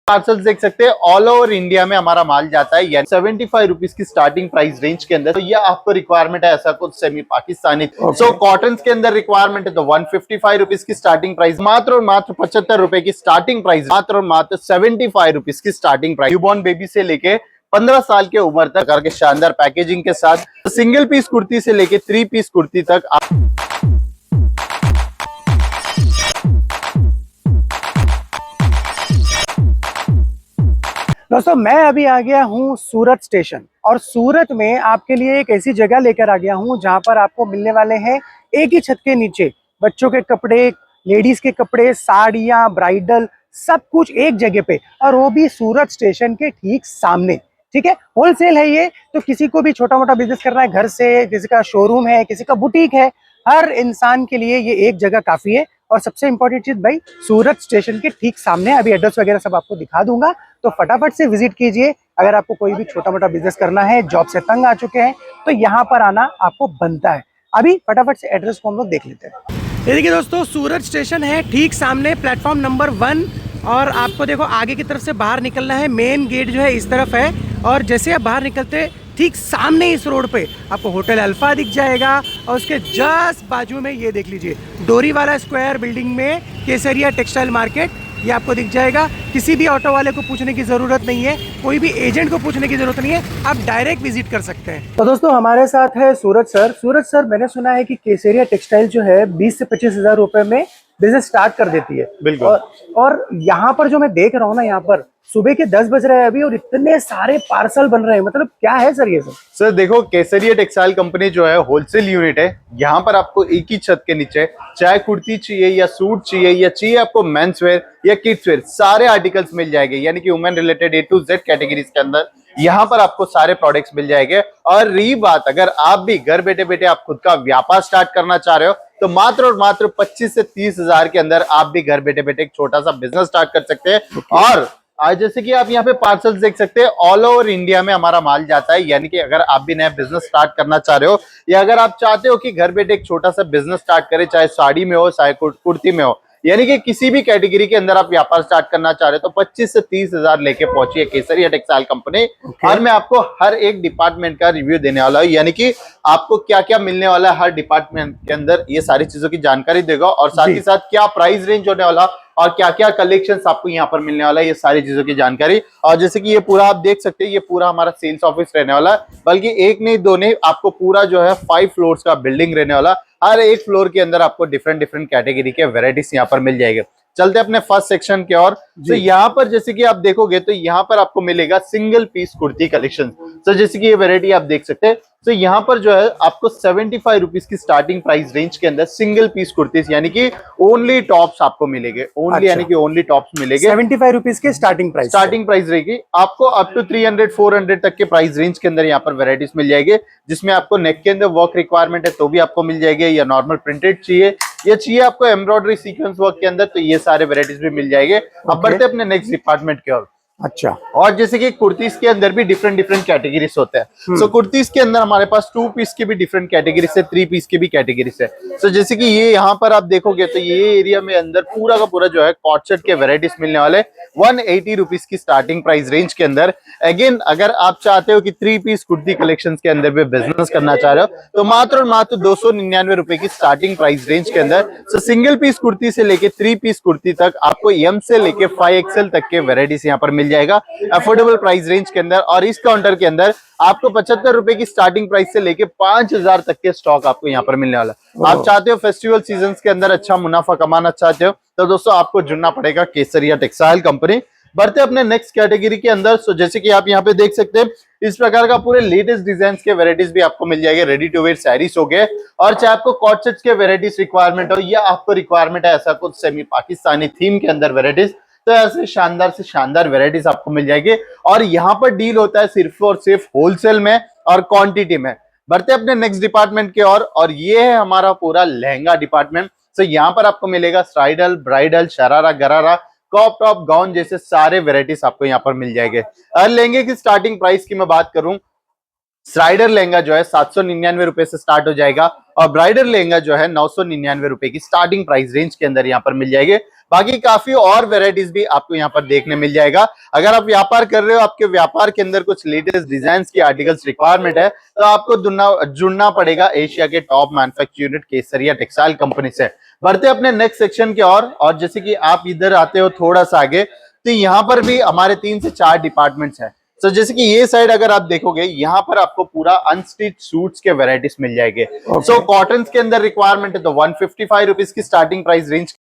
Parcels देख सकते हैं ऑल ओवर इंडिया में हमारा माल जाता है, यानी 75 रुपीज की स्टार्टिंग प्राइस रेंज के अंदर। तो ये आपको रिक्वायरमेंट है ऐसा कुछ सेमी पाकिस्तानी, सो कॉटन के अंदर रिक्वायरमेंट है तो 155 रुपीज की स्टार्टिंग प्राइस, मात्र और मात्र 75 रुपए की स्टार्टिंग प्राइस, मात्र और मात्र 75 रुपीज की स्टार्टिंग प्राइस। न्यूबॉर्न बेबी से लेके 15 साल के उम्र तक करके शानदार पैकेजिंग के साथ सिंगल पीस कुर्ती से लेके 3 पीस कुर्ती तक दोस्तों मैं अभी आ गया हूँ सूरत स्टेशन, और सूरत में आपके लिए एक ऐसी जगह लेकर आ गया हूँ जहाँ पर आपको मिलने वाले हैं एक ही छत के नीचे बच्चों के कपड़े, लेडीज के कपड़े, साड़ियाँ, ब्राइडल, सब कुछ एक जगह पे, और वो भी सूरत स्टेशन के ठीक सामने। ठीक है, होलसेल है ये, तो किसी को भी छोटा मोटा बिजनेस करना है घर से, किसी का शोरूम है, किसी का बुटीक है, हर इंसान के लिए ये एक जगह काफी है। और सबसे इंपॉर्टेंट चीज भाई, सूरत स्टेशन के ठीक सामने, अभी एड्रेस वगैरह सब आपको दिखा दूंगा, तो फटाफट से विजिट कीजिए। अगर आपको कोई भी छोटा मोटा बिजनेस करना है, जॉब से तंग आ चुके हैं, तो यहाँ पर आना आपको बनता है। अभी फटाफट से एड्रेस को हम लोग देख लेते हैं। ये देखिए दोस्तों, सूरत स्टेशन है ठीक सामने, प्लेटफॉर्म नंबर 1, और आपको देखो आगे की तरफ से बाहर निकलना है। मेन गेट जो है इस तरफ है, और जैसे आप बाहर निकलते ठीक सामने इस रोड पे आपको होटल अल्फा दिख जाएगा, और उसके जस्ट बाजू में ये देख लीजिए डोरीवाला स्क्वायर बिल्डिंग में केसरिया टेक्सटाइल मार्केट, ये आपको दिख जाएगा। किसी भी ऑटो वाले को पूछने की ज़रूरत नहीं है, कोई भी एजेंट को पूछने की ज़रूरत नहीं है, आप डायरेक्ट विजिट कर सकते हैं। तो दोस्तों हमारे साथ है सूरज सर। सूरज सर, मैंने सुना है कि केसरिया टेक्सटाइल जो है 20 से 25 हज़ार रुपए में बिजनेस स्टार्ट कर देती है। बिल्कुल। और यहाँ पर जो मैं देख रहा हूँ ना, यहाँ पर सुबह के 10 बज रहे हैं अभी, और इतने सारे पार्सल बन रहे हैं, मतलब क्या है सर ये सब? सर देखो, केसरिया टेक्सटाइल कंपनी जो है होलसेल यूनिट है। यहाँ पर आपको एक ही छत के नीचे चाहे कुर्ती चाहिए या सूट चाहिए या चाहिए आपको मेंस वेयर या किड्स वेयर, सारे आर्टिकल्स मिल जाएंगे, यानी कि women related A to Z categories के अंदर यहाँ पर आपको सारे प्रोडक्ट्स मिल जाएंगे। और रही बात, अगर आप भी घर बैठे बैठे आप खुद का व्यापार स्टार्ट करना चाह रहे हो, तो मात्र और मात्र 25 से 30 हजार के अंदर आप भी घर बैठे बैठे एक छोटा सा बिजनेस स्टार्ट कर सकते हैं। और आज जैसे कि आप यहाँ पे पार्सल्स देख सकते हैं, ऑल ओवर इंडिया में हमारा माल जाता है, यानी कि अगर आप भी नया बिजनेस स्टार्ट करना चाह रहे हो, या अगर आप चाहते हो कि घर बैठे एक छोटा सा बिजनेस स्टार्ट करें, चाहे साड़ी में हो चाहे कुर्ती में हो, यानी कि किसी भी कैटेगरी के अंदर आप व्यापार स्टार्ट करना चाह रहे हो, तो 25 से 30 हजार लेके पहुंची है केसरिया टेक्सटाइल कंपनी। और मैं आपको हर एक डिपार्टमेंट का रिव्यू देने वाला हूँ, यानी कि आपको क्या क्या मिलने वाला है हर डिपार्टमेंट के अंदर, ये सारी चीजों की जानकारी देगा, और साथ ही साथ क्या प्राइस रेंज होने वाला और क्या क्या कलेक्शंस आपको यहाँ पर मिलने वाला है, ये सारी चीजों की जानकारी। और जैसे कि ये पूरा आप देख सकते हैं, ये पूरा हमारा सेल्स ऑफिस रहने वाला है, बल्कि एक नहीं दो नहीं, आपको पूरा जो है 5 फ्लोर्स का बिल्डिंग रहने वाला। हर एक फ्लोर के अंदर आपको डिफरेंट डिफरेंट कैटेगरी के वेराइटीज यहाँ पर मिल जाएंगे। चलते अपने फर्स्ट सेक्शन के और, तो यहाँ पर जैसे कि आप देखोगे तो यहाँ पर आपको मिलेगा सिंगल पीस कुर्ती कलेक्शन। तो जैसे कि ये वेरायटी आप देख सकते हैं, तो यहाँ पर जो है आपको 75 रुपीज की स्टार्टिंग प्राइस रेंज के अंदर सिंगल पीस कुर्तीज, यानी कि ओनली टॉप्स आपको मिलेंगे, ओनली यानी कि ओनली टॉप्स मिलेंगे। 75 रुपीज के स्टार्टिंग प्राइस रहेगी। आपको अप टू 300-400 तक के प्राइस रेंज के अंदर यहाँ पर वेराइटीज मिल जाएगी, जिसमें आपको नेक के अंदर वर्क रिक्वायरमेंट है तो भी आपको मिल जाएगी, या नॉर्मल प्रिंटेड चाहिए या चाहिए आपको एम्ब्रॉयडरी सीक्वेंस वर्क के अंदर, तो ये सारे वेराइटीज भी मिल जाएंगे। अब बढ़ते अपने नेक्स्ट डिपार्टमेंट की ओर। अच्छा, और जैसे कि कुर्तीज के अंदर भी डिफरेंट डिफरेंट कैटेगरीज होते हैं। सो कुर्तीज के अंदर हमारे पास 2 पीस के भी डिफरेंट कैटेगरीज है, 3 पीस के भी कैटेगरीज है। सो जैसे कि ये यहाँ पर आप देखोगे तो ये एरिया में अंदर पूरा का पूरा जो है कॉट सेट के वेराइटीज मिलने वाले 180 रुपीज की स्टार्टिंग प्राइस रेंज के अंदर। अगेन अगर आप चाहते हो कि 3 पीस कुर्ती कलेक्शन के अंदर भी बिजनेस करना चाह रहे हो, तो मात्र और मात्र 299 रुपए की स्टार्टिंग प्राइस रेंज के अंदर। सो सिंगल पीस कुर्ती से लेके 3 पीस कुर्ती तक आपको M से लेके 5XL तक के वेराइटीज यहाँ पर मिल जाएगा अफोर्डेबल प्राइस रेंज के अंदर। और इस काउंटर के अंदर आपको 75 रुपए की स्टार्टिंग प्राइस से लेके 5000 तक के स्टॉक आपको यहाँ पर मिलने वाला। आप चाहते हो फेस्टिवल सीजन के अंदर अच्छा मुनाफा कमाना चाहते हो, तो दोस्तों आपको जुड़ना पड़ेगा केसरिया टेक्सटाइल कंपनी। बढ़ते अपने नेक्स्ट कैटेगरी के अंदर। सो जैसे कि आप यहाँ पे देख सकते हैं, इस प्रकार का पूरे लेटेस्ट डिजाइन के वेराइटीज भी आपको मिल जाएंगे। रेडी टू वेयर साड़ीज हो गए, और चाहे आपको कॉट सेट्स के वेराइटीज रिक्वायरमेंट हो, या आपको रिक्वायरमेंट है ऐसा कुछ सेमी पाकिस्तानी थीम के अंदर वेराइटीज, तो ऐसे शानदार से शानदार वेराइटीज आपको मिल जाएगी। और यहाँ पर डील होता है सिर्फ और सिर्फ होलसेल में और क्वांटिटी में। बढ़ते अपने नेक्स्ट डिपार्टमेंट के और ये है हमारा पूरा लहंगा डिपार्टमेंट। तो यहाँ पर आपको मिलेगा साइडल, ब्राइडल, शरारा, गरारा, क्रॉप टॉप, गाउन जैसे सारे वेराइटीज आपको यहाँ पर मिल जाएंगे। और लहंगे की स्टार्टिंग प्राइस की मैं बात करूं, स्लाइडर लहंगा जो है 799 रुपए से स्टार्ट हो जाएगा, और ब्राइडल लहंगा जो है 999 रुपए की स्टार्टिंग प्राइस रेंज के अंदर यहाँ पर मिल जाएंगे। बाकी काफी और वेराइटीज भी आपको यहाँ पर देखने मिल जाएगा। अगर आप व्यापार कर रहे हो, आपके व्यापार के अंदर कुछ लेटेस्ट डिजाइन की आर्टिकल्स रिक्वायरमेंट है, तो आपको जुड़ना पड़ेगा एशिया के टॉप मैन्युफैक्चर यूनिट केसरिया टेक्सटाइल कंपनी से। बढ़ते अपने नेक्स्ट सेक्शन के और जैसे कि आप इधर आते हो थोड़ा सा आगे, तो यहाँ पर भी हमारे 3 से 4 डिपार्टमेंट्स हैं। तो जैसे कि ये साइड अगर आप देखोगे, यहाँ पर आपको पूरा अनस्टिच सूट्स के वेराइटीज मिल जाएंगे। सो कॉटन के अंदर रिक्वायरमेंट है तो 155 रुपीज की स्टार्टिंग प्राइस रेंज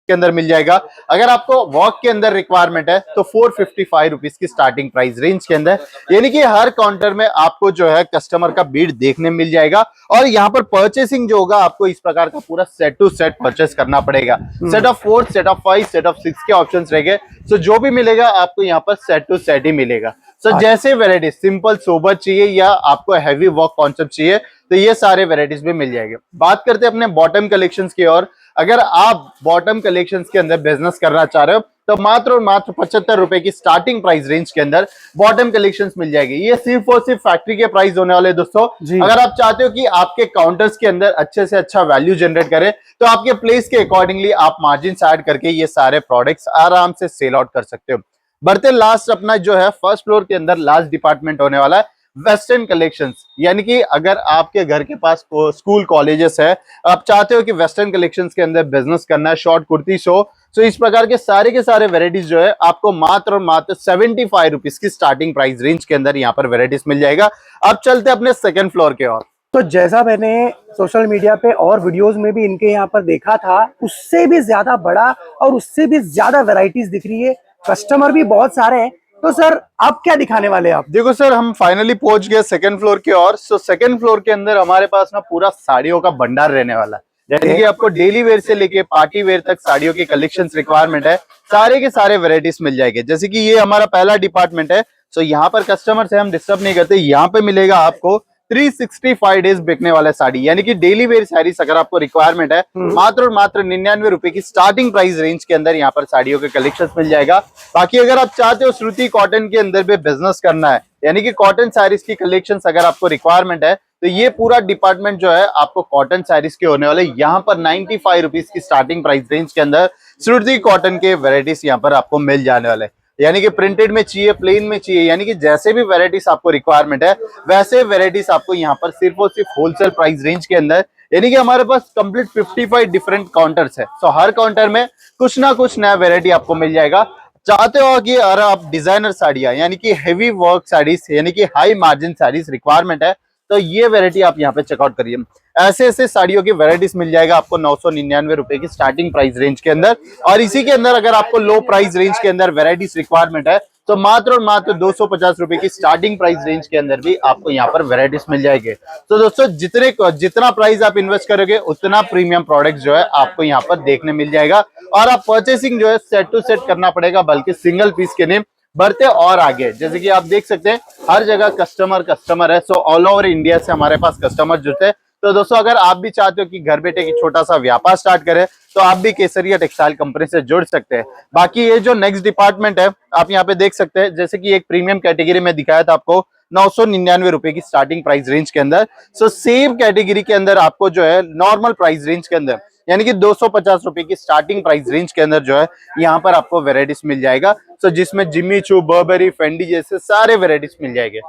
के अंदर मिल जाएगा। अगर आपको वर्क के अंदर रिक्वायरमेंट है तो 455 रुपीज की स्टार्टिंग प्राइस रेंज के अंदर, यानी कि हर काउंटर में आपको जो है कस्टमर का भीड़ देखने मिल जाएगा। और यहाँ पर परचेसिंग जो होगा, आपको इस प्रकार का पूरा सेट टू सेट परचेस करना पड़ेगा। Set of 4, set of 5, set of 6 के ऑप्शन रहेंगे। सो जो भी मिलेगा आपको यहाँ पर सेट टू सेट ही मिलेगा। सो जैसे वेराइटी सिंपल सोबर चाहिए या आपको हैवी वर्क कॉन्सेप्ट चाहिए, तो ये सारे वेराइटीज भी मिल जाएंगे। बात करते हैं अपने बॉटम कलेक्शंस की और अगर आप बॉटम कलेक्शंस के अंदर बिजनेस करना चाह रहे हो, तो मात्र और मात्र 75 रुपए की स्टार्टिंग प्राइस रेंज के अंदर बॉटम कलेक्शंस मिल जाएगी। ये सिर्फ और सिर्फ फैक्ट्री के प्राइस होने वाले दोस्तों। अगर आप चाहते हो कि आपके काउंटर्स के अंदर अच्छे से अच्छा वैल्यू जनरेट करें, तो आपके प्लेस के अकॉर्डिंगली आप मार्जिन ऐड करके ये सारे प्रोडक्ट्स आराम से सेल आउट कर सकते हो। बढ़ते लास्ट अपना जो है फर्स्ट फ्लोर के अंदर लास्ट डिपार्टमेंट होने वाला है वेस्टर्न कलेक्शंस। यानी कि अगर आपके घर के पास स्कूल कॉलेजेस है, आप चाहते हो कि वेस्टर्न कलेक्शंस के अंदर बिजनेस करना है, शॉर्ट कुर्ती शो, तो इस प्रकार के सारे वेराइटीज जो है आपको मात्र और मात्र 75 रुपीज की स्टार्टिंग प्राइस रेंज के अंदर यहाँ पर वेराइटीज मिल जाएगा। अब चलते अपने सेकंड फ्लोर के और। तो जैसा मैंने सोशल मीडिया पे और वीडियोस में भी इनके यहाँ पर देखा था, उससे भी ज्यादा बड़ा और उससे भी ज्यादा वैरायटीज दिख रही है, कस्टमर भी बहुत सारे हैं। तो सर आप क्या दिखाने वाले हैं आप? देखो सर, हम फाइनली पहुंच गए सेकंड फ्लोर की ओर। सो सेकंड फ्लोर के अंदर हमारे पास ना पूरा साड़ियों का भंडार रहने वाला है। यानी कि आपको डेली वेयर से लेके पार्टी वेयर तक साड़ियों की कलेक्शंस रिक्वायरमेंट है, सारे के सारे वेराइटीज मिल जाएंगे। जैसे कि ये हमारा पहला डिपार्टमेंट है। सो यहाँ पर कस्टमर से हम डिस्टर्ब नहीं करते। यहाँ पे मिलेगा आपको 365 डेज बिकने वाला साड़ी, यानी कि डेली वेयर साड़ीज अगर आपको रिक्वायरमेंट है, मात्र और मात्र 99 रुपए की स्टार्टिंग प्राइस रेंज के अंदर यहाँ पर साड़ियों के कलेक्शंस मिल जाएगा। बाकी अगर आप चाहते हो श्रुति कॉटन के अंदर भी बिजनेस करना है, यानी कि कॉटन साड़ीज की कलेक्शंस अगर आपको रिक्वायरमेंट है, तो ये पूरा डिपार्टमेंट जो है आपको कॉटन साड़ीज के होने वाले। यहाँ पर 95 रुपीज की स्टार्टिंग प्राइस रेंज के अंदर श्रुति कॉटन के वेराइटीज यहाँ पर आपको मिल जाने वाले। यानी कि प्रिंटेड में चाहिए, प्लेन में चाहिए, यानी कि जैसे भी वेराइटीज आपको रिक्वायरमेंट है, वैसे वेराइटीज आपको यहाँ पर सिर्फ और सिर्फ होलसेल प्राइस रेंज के अंदर, यानी कि हमारे पास कंप्लीट 55 डिफरेंट काउंटर्स है। सो हर काउंटर में कुछ ना कुछ नया वेराइटी आपको मिल जाएगा। चाहते हो कि अगर आप डिजाइनर साड़ियां, यानी कि हेवी वर्क साड़ीज, यानी कि हाई मार्जिन साड़ीज रिक्वायरमेंट है, तो ये वेराइटी आप यहाँ पे चेकआउट करिए। ऐसे ऐसे साड़ियों की वेराइटीज मिल जाएगा आपको 999 रुपए की स्टार्टिंग प्राइस रेंज के अंदर। और इसी के अंदर अगर आपको लो प्राइस रेंज के अंदर वेराइटीज रिक्वायरमेंट है, तो मात्र और मात्र 250 रुपए की स्टार्टिंग प्राइस रेंज के अंदर भी आपको यहाँ पर वेराइटीज मिल जाएंगे। तो दोस्तों, जितना प्राइस आप इन्वेस्ट करोगे, उतना प्रीमियम प्रोडक्ट जो है आपको यहाँ पर देखने मिल जाएगा। और आप परचेसिंग जो है सेट टू सेट करना पड़ेगा, बल्कि सिंगल पीस के नहीं। बढ़ते और आगे, जैसे कि आप देख सकते हैं हर जगह कस्टमर है। सो ऑल ओवर इंडिया से हमारे पास कस्टमर जुड़ते हैं। तो दोस्तों, अगर आप भी चाहते हो कि घर बैठे की छोटा सा व्यापार स्टार्ट करें, तो आप भी केसरिया टेक्सटाइल कंपनी से जुड़ सकते हैं। बाकी ये जो नेक्स्ट डिपार्टमेंट है, आप यहाँ पे देख सकते हैं, जैसे कि एक प्रीमियम कैटेगरी में दिखाया था आपको 999 रुपए की स्टार्टिंग प्राइस रेंज के अंदर। सो सेम कैटेगरी के अंदर आपको जो है नॉर्मल प्राइस रेंज के अंदर, यानी कि 250 रुपए की स्टार्टिंग प्राइस रेंज के अंदर जो है यहाँ पर आपको वेराइटीज मिल जाएगा। सो जिसमें जिम्मी चू, बर्बरी, फेंडी जैसे सारे वेराइटीज मिल जाएंगे।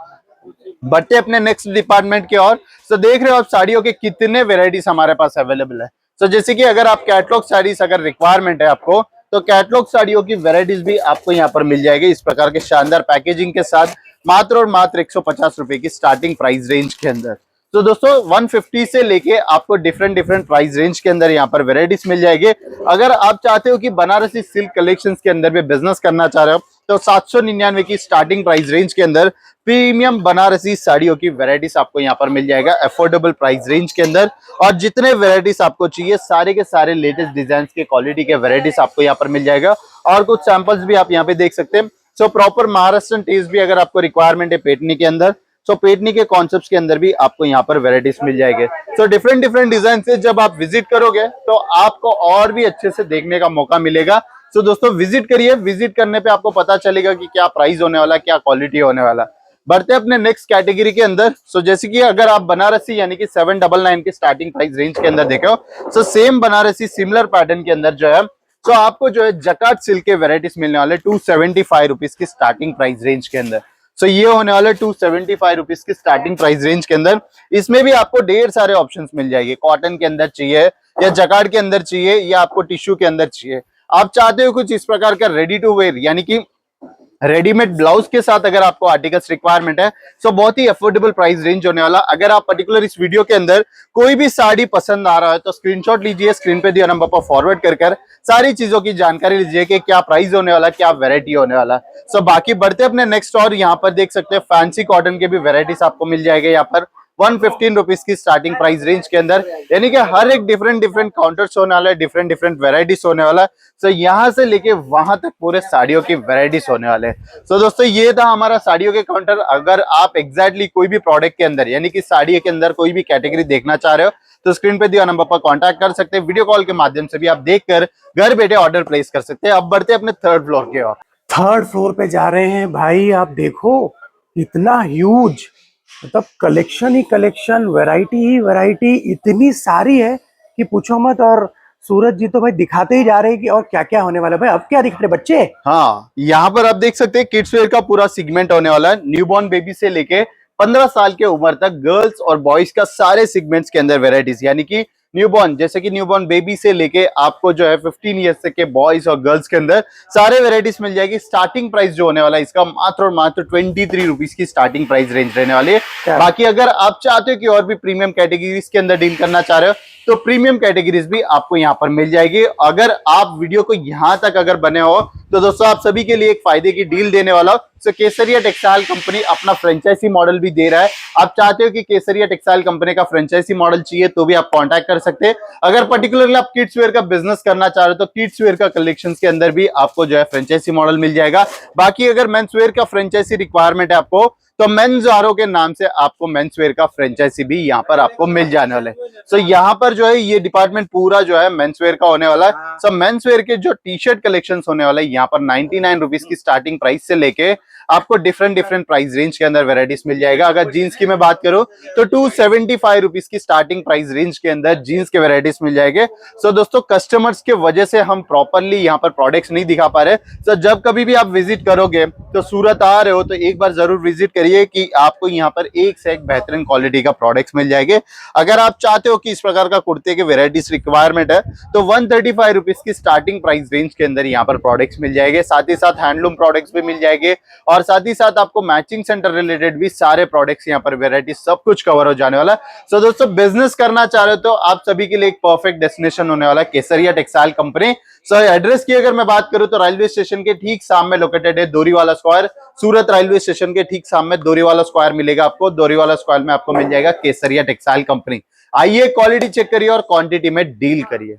बढ़ते अपने नेक्स्ट डिपार्टमेंट की ओर। सो देख रहे हो आप साड़ियों के कितने वेराइटीज हमारे पास अवेलेबल है। सो जैसे कि अगर आप कैटलॉग साड़ीज अगर रिक्वायरमेंट है आपको, तो कैटलॉग साड़ियों की वेराइटीज भी आपको यहाँ पर मिल जाएगी इस प्रकार के शानदार पैकेजिंग के साथ, मात्र और मात्र 150 रुपए की स्टार्टिंग प्राइस रेंज के अंदर। तो दोस्तों, 150 से लेके आपको डिफरेंट प्राइस रेंज के अंदर यहाँ पर वेराइटीज मिल जाएंगे। अगर आप चाहते हो कि बनारसी सिल्क कलेक्शंस के अंदर भी बिजनेस करना चाह रहे हो, तो 799 की स्टार्टिंग प्राइस रेंज के अंदर प्रीमियम बनारसी साड़ियों की वेराइटीज आपको यहाँ पर मिल जाएगा अफोर्डेबल प्राइस रेंज के अंदर। और जितने वेराइटीज आपको चाहिए, सारे के सारे लेटेस्ट डिजाइन के क्वालिटी के वेराइटीज आपको यहाँ पर मिल जाएगा। और कुछ सैंपल्स भी आप यहाँ पे देख सकते हैं। सो प्रॉपर महाराष्ट्रन टेस्ट भी अगर आपको रिक्वायरमेंट है पेटनी के अंदर, सो पेटनी के कॉन्सेप्ट्स के अंदर भी आपको यहाँ पर वेराइटीज मिल जाएंगे। सो डिफरेंट डिजाइन से जब आप विजिट करोगे, तो आपको और भी अच्छे से देखने का मौका मिलेगा। सो दोस्तों, विजिट करिए। विजिट करने पे आपको पता चलेगा कि क्या प्राइस होने वाला, क्या क्वालिटी होने वाला। बढ़ते हैं अपने नेक्स्ट कैटेगरी के अंदर। सो जैसे कि अगर आप बनारसी यानी कि 799 के स्टार्टिंग प्राइस रेंज के अंदर देखे हो, so same Banarasi similar pattern के अंदर जो है तो आपको जो है जकार्ड सिल्क के वेराइटीज मिलने वाले 275 रुपीज की स्टार्टिंग प्राइस रेंज के अंदर। सो ये होने वाले 275 रुपीज की स्टार्टिंग प्राइस रेंज के अंदर। इसमें भी आपको ढेर सारे ऑप्शंस मिल जाएंगे, कॉटन के अंदर चाहिए या जकार्ड के अंदर चाहिए या आपको टिश्यू के अंदर चाहिए। आप चाहते हो कुछ इस प्रकार का रेडी टू वेयर यानी कि रेडीमेड ब्लाउज के साथ अगर आपको आर्टिकल्स रिक्वायरमेंट है, सो बहुत ही अफोर्डेबल प्राइस रेंज होने वाला। अगर आप पर्टिकुलर इस वीडियो के अंदर कोई भी साड़ी पसंद आ रहा है तो स्क्रीनशॉट लीजिए, स्क्रीन पे दिया नंबर पर फॉरवर्ड कर सारी चीजों की जानकारी लीजिए कि क्या प्राइस होने वाला, क्या वेरायटी होने वाला। सो बाकी बढ़ते अपने नेक्स्ट, और यहाँ पर देख सकते हैं फैंसी कॉटन के भी वेराइटीज आपको मिल जाएगा यहाँ पर 115 रुपीज की स्टार्टिंग प्राइस रेंज के अंदर, यानी कि हर एक डिफरेंट काउंटर्स होने वाला है, डिफरेंट वेराइटीज होने वाला है। सो यहाँ से लेके वहां तक पूरे साड़ियों की वेराइटीज होने वाले हैं। सो दोस्तों ये था हमारा साड़ियों के काउंटर। अगर आप एग्जैक्टली कोई भी प्रोडक्ट के अंदर यानी कि साड़ी के अंदर कोई भी कैटेगरी देखना चाह रहे हो तो स्क्रीन पे दिया नंबर पर कांटेक्ट कर सकते हैं। वीडियो कॉल के माध्यम से भी आप देखकर घर बैठे ऑर्डर प्लेस कर सकते हैं। अब बढ़ते हैं अपने थर्ड फ्लोर के ओर। थर्ड फ्लोर पे जा रहे हैं भाई। आप देखो इतना ह्यूज, मतलब कलेक्शन ही कलेक्शन, वैरायटी ही वैरायटी इतनी सारी है कि पूछो मत। और सूरज जी तो भाई दिखाते ही जा रहे हैं कि और क्या क्या होने वाला है। भाई अब क्या दिखा रहे बच्चे? हाँ, यहाँ पर आप देख सकते हैं किड्स वेयर का पूरा सेगमेंट होने वाला है। न्यूबॉर्न बेबी से लेके 15 साल के उम्र तक गर्ल्स और बॉयज का सारे सेगमेंट्स के अंदर वेराइटीज, यानी कि न्यूबॉर्न जैसे कि न्यूबॉर्न बेबी से लेके आपको जो है 15 ईयर्स तक के बॉयज और गर्ल्स के अंदर सारे वेराइटीज मिल जाएगी। स्टार्टिंग प्राइस जो होने वाला है इसका मात्र और मात्र 23 रुपीज की स्टार्टिंग प्राइस रेंज रहने वाली है। बाकी अगर आप चाहते हो कि और भी प्रीमियम कैटेगरीज के अंदर डील करना चाह रहे हो तो प्रीमियम कैटेगरीज भी आपको यहाँ पर मिल जाएगी। अगर आप वीडियो को यहाँ तक अगर बने हो तो दोस्तों आप सभी के लिए एक फायदे की डील देने वाला। सो केसरिया टेक्सटाइल कंपनी अपना फ्रेंचाइजी मॉडल भी दे रहा है। आप चाहते हो कि केसरिया टेक्सटाइल कंपनी का फ्रेंचाइजी मॉडल चाहिए तो भी आप कांटेक्ट कर सकते हैं। अगर पर्टिकुलरली आप किड्स वेयर का बिजनेस करना चाह रहे हो तो किड्स वेयर का कलेक्शंस के अंदर भी आपको जो है फ्रेंचाइजी मॉडल मिल जाएगा। बाकी अगर मेंस वेयर का फ्रेंचाइजी रिक्वायरमेंट है आपको तो मेंस आरो के नाम से आपको मेंस वेयर का फ्रेंचाइजी भी यहाँ पर आपको मिल जाने वाला है। सो यहाँ पर जो है ये डिपार्टमेंट पूरा जो है मेंस वेयर का होने वाला है। सो मेंस वेयर के जो टी शर्ट कलेक्शंस होने वाला है यहाँ पर 99 रुपीज की स्टार्टिंग प्राइस से लेके आपको डिफरेंट प्राइस रेंज के अंदर वेराइटीज मिल जाएगा। अगर जीन्स की मैं बात करूं तो 275 रुपीज की स्टार्टिंग प्राइस रेंज के अंदर जीन्स के वेराइटीज मिल जाएंगे। सो दोस्तों कस्टमर्स के वजह से हम प्रॉपरली यहाँ पर प्रोडक्ट्स नहीं दिखा पा रहे। सो जब कभी भी आप विजिट करोगे तो सूरत आ रहे हो तो एक बार जरूर विजिट करिए कि आपको यहाँ पर एक से एक बेहतरीन क्वालिटी का प्रोडक्ट्स मिल जाएंगे। अगर आप चाहते हो कि इस प्रकार का कुर्ते के वेराइटीज रिक्वायरमेंट है तो 135 रुपीज की स्टार्टिंग प्राइस रेंज के अंदर यहाँ पर प्रोडक्ट्स मिल जाएंगे। साथ ही साथ हैंडलूम प्रोडक्ट्स भी मिल जाएंगे और साथ ही साथ आपको मैचिंग सेंटर रिलेटेड भी सारे प्रोडक्ट्स यहाँ पर वेराइटी सब कुछ कवर हो जाने वाला है। सो दोस्तों बिजनेस करना चाह रहे हो तो आप सभी के लिए एक परफेक्ट डेस्टिनेशन होने वाला है केसरिया टेक्सटाइल कंपनी। सो एड्रेस की अगर मैं बात करूं तो रेलवे स्टेशन के ठीक सामने लोकेटेड है दोरीवाला स्क्वायर। सूरत रेलवे स्टेशन के ठीक सामने दोरीवाला स्क्वायर मिलेगा आपको। दोरीवाला स्क्वायर में आपको मिल जाएगा केसरिया टेक्सटाइल कंपनी। आइए क्वालिटी चेक करिए और क्वांटिटी में डील करिए।